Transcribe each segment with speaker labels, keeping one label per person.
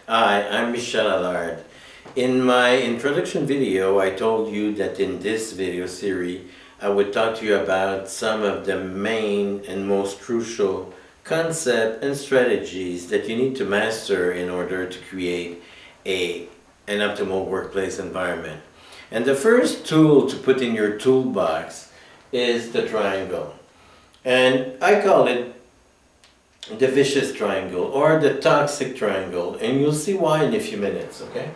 Speaker 1: Hi, I'm Michel Allard. In my introduction video, I told you that in this video series, I would talk to you about some of the main and most crucial concepts and strategies that you need to master in order to create an optimal workplace environment. And the first tool to put in your toolbox is the triangle. And I call it the vicious triangle or the toxic triangle, and you'll see why in a few minutes, okay?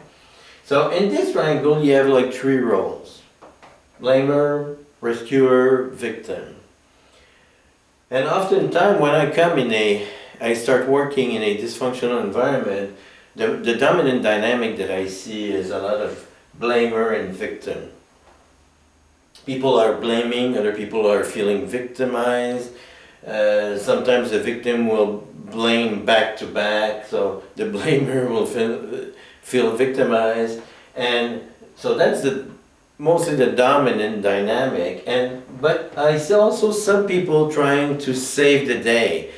Speaker 1: So in this triangle you have like three roles: blamer, rescuer, victim. And oftentimes when I start working in a dysfunctional environment, the dominant dynamic that I see is a lot of blamer and victim. People are blaming, other people are feeling victimized. Sometimes the victim will blame back to back, so the blamer will feel victimized, and so that's mostly the dominant dynamic. But I see also some people trying to save the day,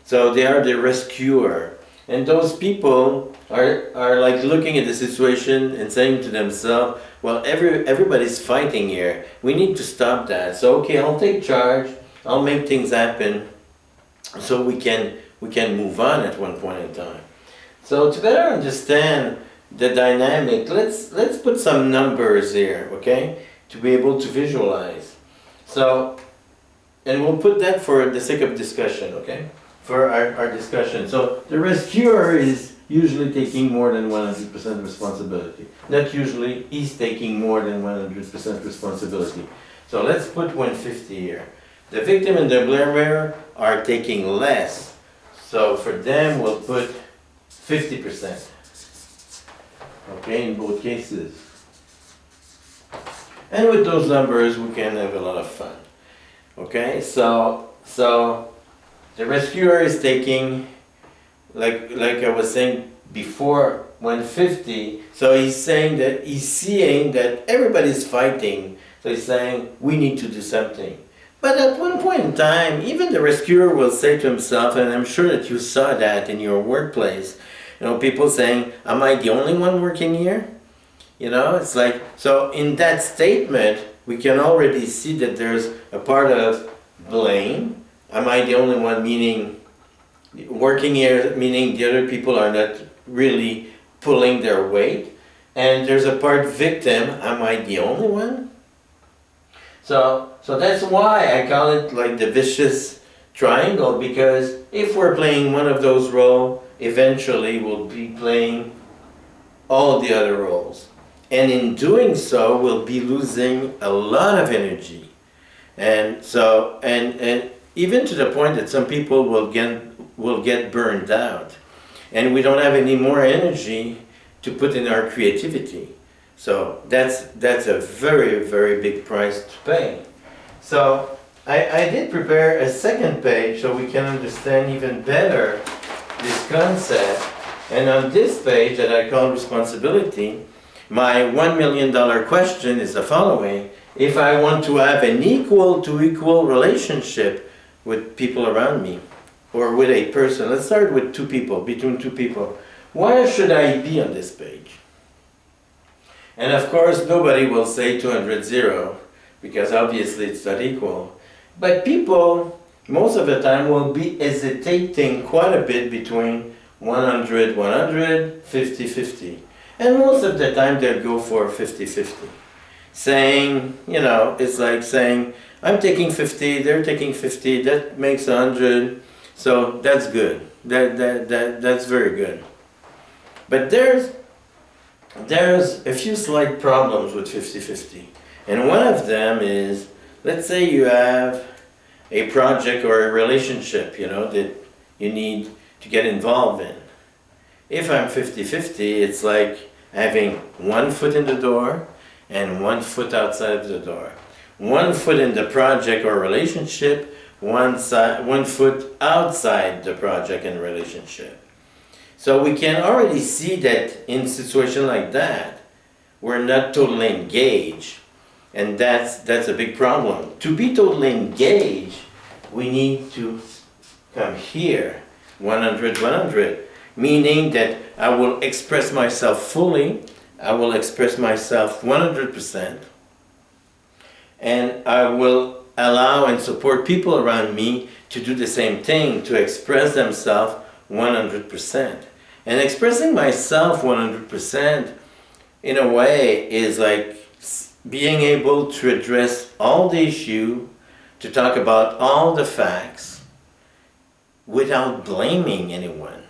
Speaker 1: so they are the rescuer, and those people are like looking at the situation and saying to themselves, well, everybody's fighting here, we need to stop that, so okay, I'll take charge, I'll make things happen so we can move on at one point in time. So to better understand the dynamic, let's put some numbers here, okay, to be able to visualize. So, and we'll put that for the sake of discussion, okay, for our discussion. So the rescuer is usually taking more than 100% responsibility. Not usually, he's taking more than 100% responsibility. So let's put 150 here. The victim and the blamer are taking less, so for them we'll put 50%. Okay, in both cases. And with those numbers we can have a lot of fun. Okay, so the rescuer is taking, like I was saying before, 150. So he's saying that he's seeing that everybody's fighting. So he's saying we need to do something. But at one point in time, even the rescuer will say to himself, and I'm sure that you saw that in your workplace, you know, people saying, am I the only one working here? You know, it's like, so in that statement, we can already see that there's a part of blame. Am I the only one, meaning working here, meaning the other people are not really pulling their weight. And there's a part victim, am I the only one? So that's why I call it like the vicious triangle, because if we're playing one of those roles, eventually we'll be playing all the other roles. And in doing so, we'll be losing a lot of energy. And so, and even to the point that some people will get burned out. And we don't have any more energy to put in our creativity. So that's a very, very big price to pay. So I did prepare a second page so we can understand even better this concept. And on this page that I call responsibility, my $1 million question is the following: if I want to have an equal to equal relationship with people around me, or with a person, let's start with two people, between two people, where should I be on this page? And of course, nobody will say 200-0, because obviously it's not equal. But people, most of the time, will be hesitating quite a bit between 100-100, 50-50. And most of the time, they'll go for 50-50. Saying, you know, it's like saying, I'm taking 50, they're taking 50, that makes 100, so that's good. That's very good. But there's a few slight problems with 50-50. And one of them is, let's say you have a project or a relationship, you know, that you need to get involved in. If I'm 50-50, it's like having 1 foot in the door and 1 foot outside of the door. 1 foot in the project or relationship, 1 foot outside the project and relationship. So we can already see that in a situation like that, we're not totally engaged. And that's a big problem. To be totally engaged, we need to come here, 100, 100. Meaning that I will express myself fully, I will express myself 100%, and I will allow and support people around me to do the same thing, to express themselves 100%. And expressing myself 100% in a way is like being able to address all the issue, to talk about all the facts without blaming anyone.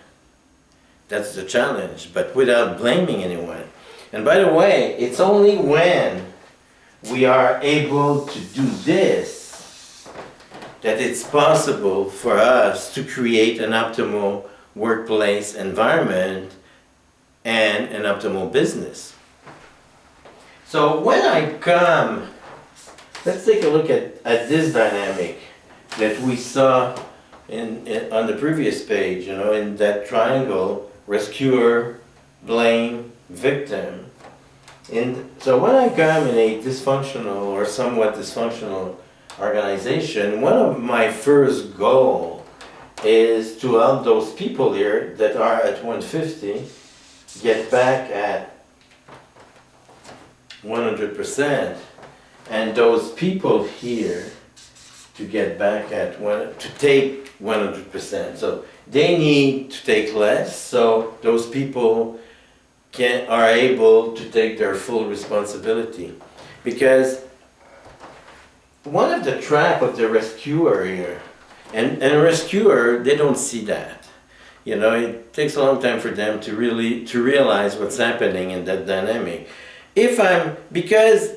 Speaker 1: That's the challenge, but without blaming anyone. And by the way, it's only when we are able to do this that it's possible for us to create an optimal workplace environment and an optimal business. So when I come, let's take a look at this dynamic that we saw on the previous page, in that triangle, rescuer, blame, victim. And so when I come in a dysfunctional or somewhat dysfunctional organization, one of my first goals is to help those people here that are at 150 get back at 100%, and those people here to get back at to take 100%. So they need to take less, so those people are able to take their full responsibility. Because one of the trap of the rescuer here, and a rescuer, they don't see that. It takes a long time for them to realize what's happening in that dynamic. Because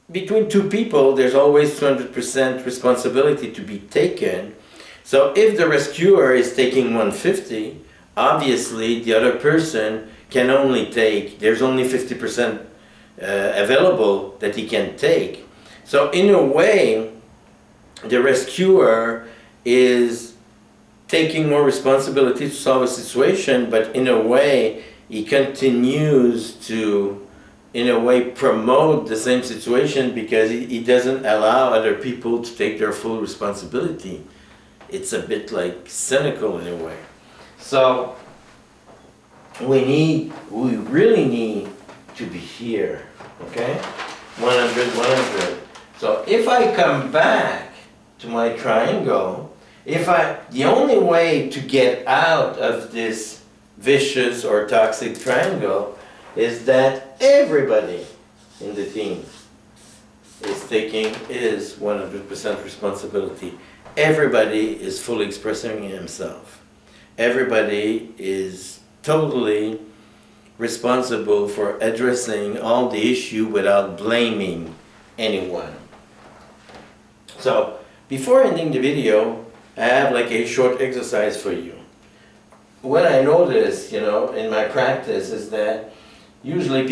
Speaker 1: between two people, there's always 200% responsibility to be taken. So if the rescuer is taking 150, obviously the other person can only take, there's only 50% available that he can take. So in a way, the rescuer is taking more responsibility to solve a situation, but in a way, he continues to, in a way, promote the same situation because he doesn't allow other people to take their full responsibility. It's a bit like cynical in a way. So we really need to be here, okay? 100, 100. So if I come back to my triangle, the only way to get out of this vicious or toxic triangle is that everybody in the team is 100% responsibility. Everybody is fully expressing himself. Everybody is totally responsible for addressing all the issue without blaming anyone. So before ending the video, I have like a short exercise for you. What I notice, in my practice is that usually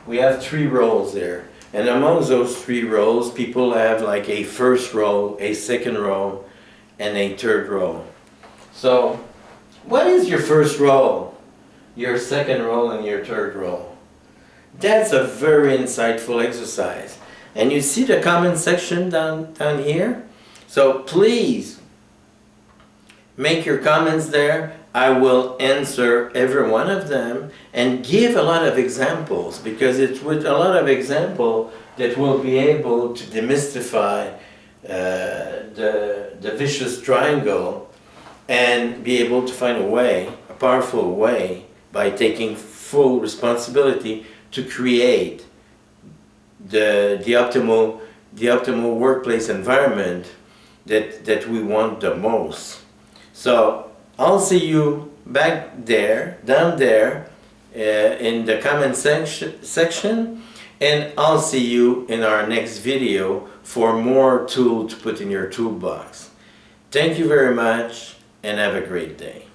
Speaker 1: we have 3 roles there. And among those 3 roles, people have like a first role, a second role, and a third role. So what is your first role, your second role, and your third role? That's a very insightful exercise. And you see the comment section down here? So please make your comments there. I will answer every one of them and give a lot of examples, because it's with a lot of examples that we'll be able to demystify the vicious triangle and be able to find a powerful way by taking full responsibility to create the optimal workplace environment that we want the most. So I'll see you back there, down there, in the comment section, and I'll see you in our next video for more tools to put in your toolbox. Thank you very much, and have a great day.